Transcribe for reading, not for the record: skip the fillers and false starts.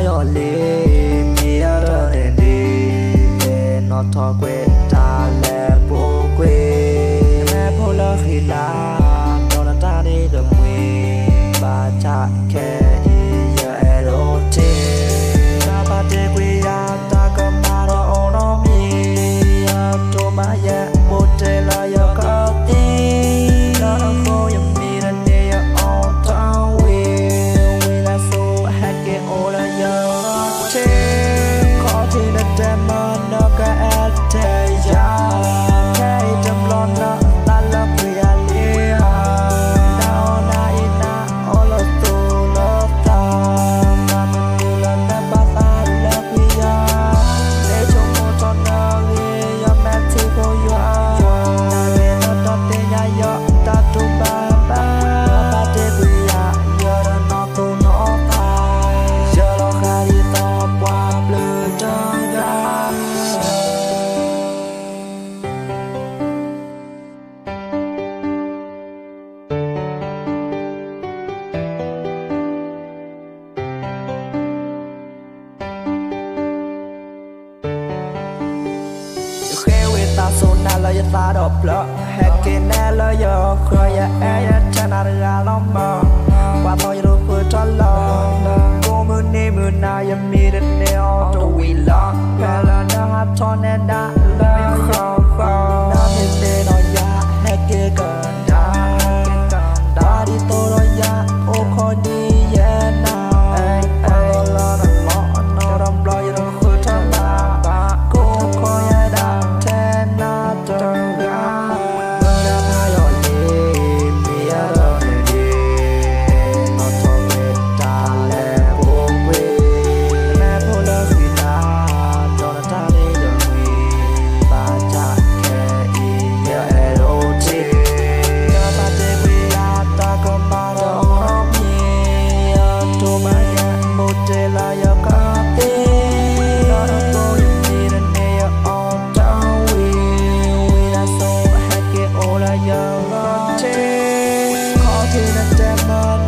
yo le mi ara de no to kwe ta le bo kwe me pho la khila do na ta de de mwe ba cha ke ya ero te ta ba de kwe ya ta ko ma ro no mi ya to ma ya bo te la ya ka ti na ko ya mi na ne ya on ta we la so ha ke o la ya te ko ti na te ma no ka at te ya ke tam lon na ta la kwe ya le ha na na ina all of to love ta ma mu la na ba ta la kwe ya le chong mo to na le ya ma ti ko ya na le no to te ya yo ta tu ba ba ba te kwe ya yo no to no ta yo lo ka di to bwa ble ta ga so na la ya ta do plo he ke na la yo kho ya e ya cha na ra lo ma wa to yo pu to lo ko mu ni mu na ya mi de ne o to we lo pa la na ha to ne da la kho kho na mi de no ya he ke ka da di to ro ya o kho di ya na ai la na lo no ram lo yo pu to la ba ko kho ya da Call to the demon.